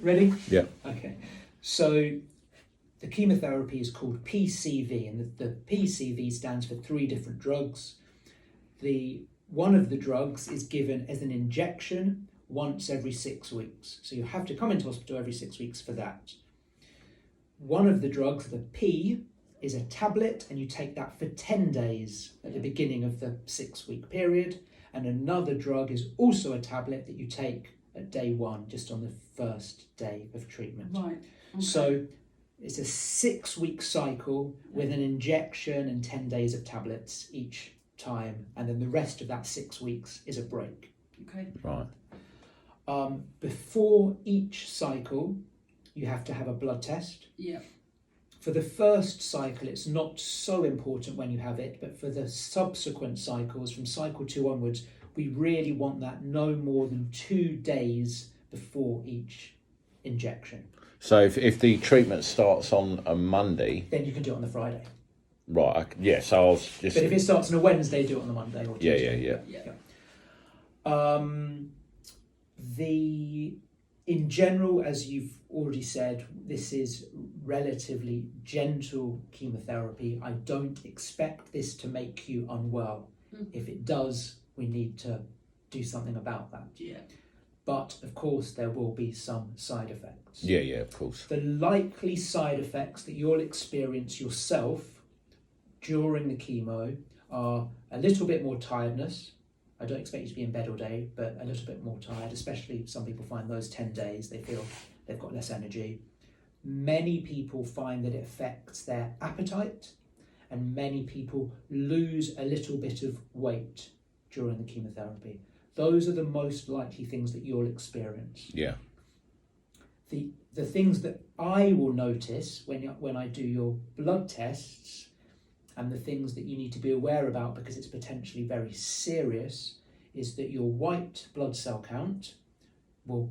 Ready? Yeah. Okay. So the chemotherapy is called PCV, and the PCV stands for 3 different drugs. One of the drugs is given as an injection once every 6 weeks. So you have to come into hospital every 6 weeks for that. One of the drugs, the P, is a tablet, and you take that for 10 days at the beginning of the 6-week period. And another drug is also a tablet that you take at day 1, just on the first day of treatment. Right. Okay. So it's a 6-week cycle with an injection and 10 days of tablets each time, and then the rest of that 6 weeks is a break. Okay. Right. Before each cycle, you have to have a blood test. Yeah. For the first cycle, it's not so important when you have it, but for the subsequent cycles, from cycle 2 onwards, we really want that no more than 2 days before each injection. So if the treatment starts on a Monday, Then you can do it on the Friday. right? Yeah. So I was just. But if it starts on a Wednesday, do it on the Monday or Tuesday. Yeah. In general, as you've already said, this is relatively gentle chemotherapy. I don't expect this to make you unwell. If it does, we need to do something about that. Yeah. But of course, there will be some side effects. Yeah, of course. The likely side effects that you'll experience yourself during the chemo are a little bit more tiredness. I don't expect you to be in bed all day, but a little bit more tired, especially some people find those 10 days, they feel they've got less energy. Many people find that it affects their appetite, and many people lose a little bit of weight during the chemotherapy. Those are the most likely things that you'll experience. Yeah. The things that I will notice when I do your blood tests, and the things that you need to be aware about because it's potentially very serious, is that your white blood cell count will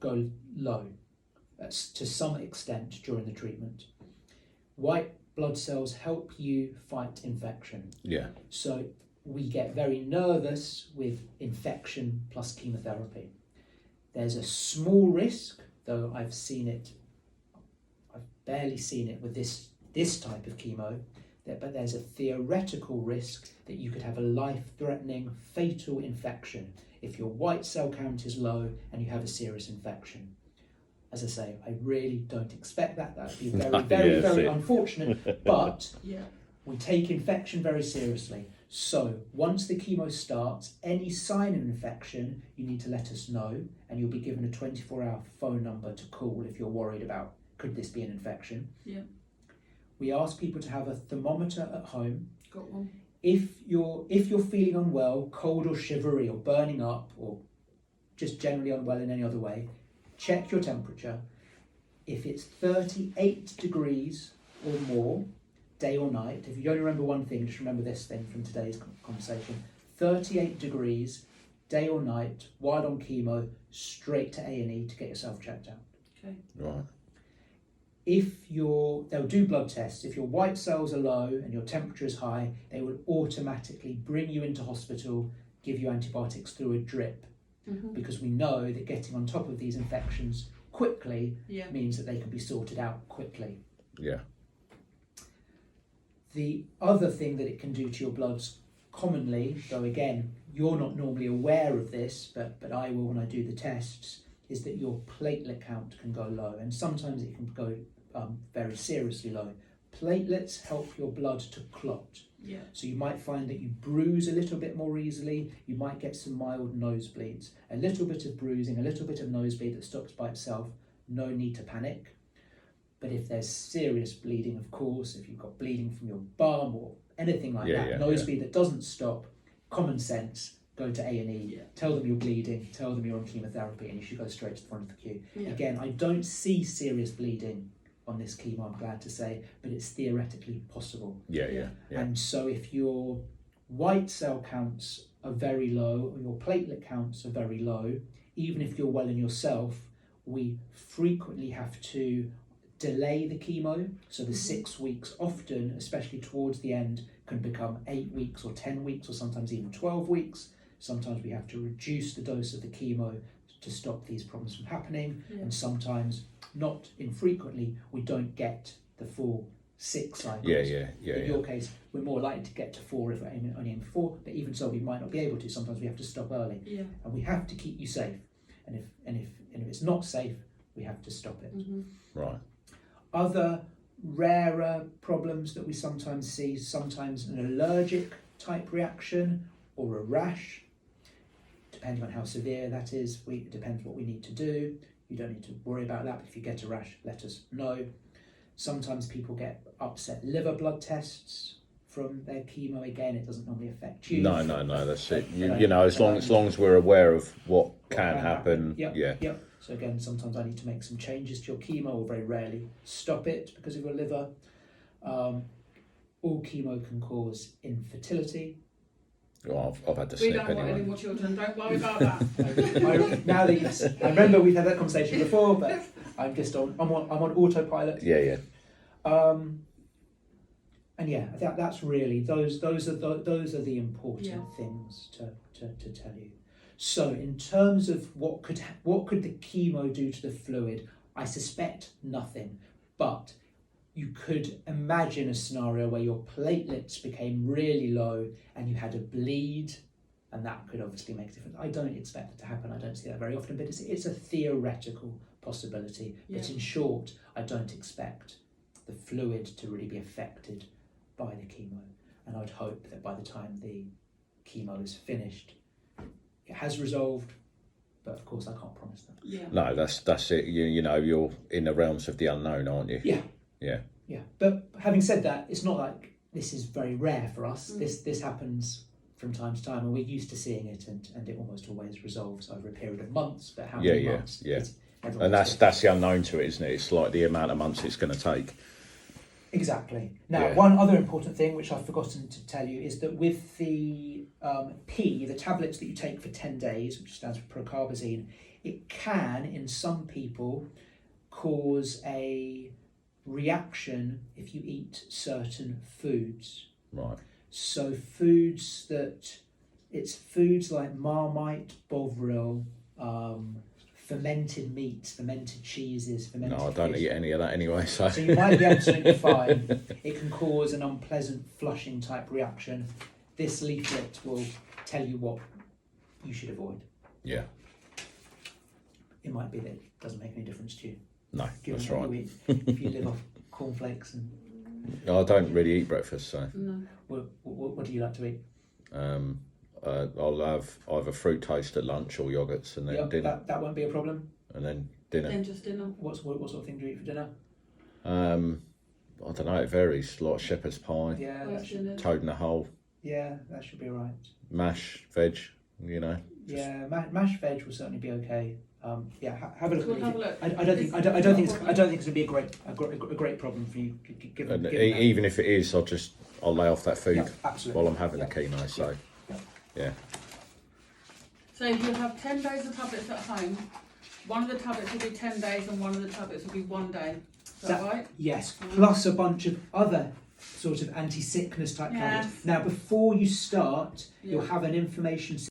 go low to some extent during the treatment. White blood cells help you fight infection. Yeah. So we get very nervous with infection plus chemotherapy. There's a small risk, though I've barely seen it with this type of chemo, but there's a theoretical risk that you could have a life-threatening, fatal infection if your white cell count is low and you have a serious infection. As I say, I really don't expect that. That would be very unfortunate, but we take infection very seriously. So once the chemo starts, any sign of infection, you need to let us know, and you'll be given a 24-hour phone number to call if you're worried about, could this be an infection? Yeah. We ask people to have a thermometer at home. Got one. If you're feeling unwell, cold or shivery or burning up, or just generally unwell in any other way, check your temperature. If it's 38 degrees or more, day or night, if you only remember one thing, just remember this thing from today's conversation. 38 degrees, day or night, while on chemo, straight to A&E to get yourself checked out. Okay. Right. They'll do blood tests. If your white cells are low and your temperature is high, they will automatically bring you into hospital, give you antibiotics through a drip, because we know that getting on top of these infections quickly means that they can be sorted out quickly. Yeah. The other thing that it can do to your bloods commonly, though again, you're not normally aware of this, but I will when I do the tests, is that your platelet count can go low, and sometimes it can go very seriously low. Platelets help your blood to clot. Yeah. So you might find that you bruise a little bit more easily, you might get some mild nosebleeds. A little bit of bruising, a little bit of nosebleed that stops by itself, no need to panic. But if there's serious bleeding, of course, if you've got bleeding from your bum or anything like that, nosebleed that doesn't stop, common sense, go to A&E, tell them you're bleeding, tell them you're on chemotherapy, and you should go straight to the front of the queue. Yeah. Again, I don't see serious bleeding on this chemo, I'm glad to say, but it's theoretically possible. Yeah. And so if your white cell counts are very low, or your platelet counts are very low, even if you're well in yourself, we frequently have to delay the chemo. So the 6 weeks often, especially towards the end, can become 8 weeks or 10 weeks or sometimes even 12 weeks. Sometimes we have to reduce the dose of the chemo to stop these problems from happening. Yeah. And sometimes, not infrequently, we don't get the full 6 cycles. Yeah. In your case, we're more likely to get to 4 if we're only aiming for 4, but even so, we might not be able to. Sometimes we have to stop early, Yeah. and we have to keep you safe. And if it's not safe, we have to stop it. Mm-hmm. Right. Other rarer problems that we sometimes see, sometimes an allergic type reaction or a rash, depending on how severe that is. It depends what we need to do. You don't need to worry about that, but if you get a rash, let us know. Sometimes people get upset liver blood tests from their chemo. Again, it doesn't normally affect you. No, that's it. You know, as long as we're aware of what can happen. Yep. So again, sometimes I need to make some changes to your chemo, or very rarely stop it because of your liver. All chemo can cause infertility. Well, I've had to We snip don't want any anyway. more children, don't worry about that. Now that I remember we've had that conversation before, but I'm just I'm on autopilot. Yeah. And yeah, that's really those are the important things to tell you. So in terms of what could the chemo do to the fluid, I suspect nothing, but you could imagine a scenario where your platelets became really low and you had a bleed, and that could obviously make a difference. I don't expect it to happen. I don't see that very often, but it's a theoretical possibility. Yeah. But in short, I don't expect the fluid to really be affected by the chemo, and I'd hope that by the time the chemo is finished, it has resolved, but of course I can't promise that. Yeah. No, that's it. You know, you're in the realms of the unknown, aren't you? Yeah. But having said that, it's not like this is very rare for us. This happens from time to time, and we're used to seeing it, and it almost always resolves over a period of months. But how many months? Yeah. And that's the unknown to it, isn't it? It's like the amount of months it's going to take. Exactly. Now, one other important thing which I've forgotten to tell you is that with the the tablets that you take for 10 days, which stands for procarbazine, it can, in some people, cause a reaction if you eat certain foods. Right. So foods like Marmite, Bovril, fermented meats, fermented cheeses, fermented No, I don't fish. eat any of that anyway. So You might be absolutely fine. It can cause an unpleasant flushing type reaction. This leaflet will tell you what you should avoid. Yeah. It might be that it doesn't make any difference to you. No, Given that's what right. you eat. If you live off cornflakes and... I don't really eat breakfast, so No. What do you like to eat? I'll have either fruit toast at lunch or yogurts, and then dinner, That won't be a problem. and then dinner. Then just dinner. What sort of thing do you eat for dinner? I don't know. It varies. A lot of shepherd's pie, Yeah, Roast dinner. toad in a hole, that should be all right. mash, veg. You know. Yeah, mashed veg will certainly be okay. Have a look. We'll have a look. I don't think it's going to be a great problem for you. Given that. Even if it is, I'll lay off that food absolutely. while I'm having the chemo. So, yeah. So you'll have 10 days of tablets at home. One of the tablets will be 10 days and one of the tablets will be 1 day. Is that right? Yes, plus a bunch of other sort of anti-sickness type tablets. Now, before you start, you'll have an information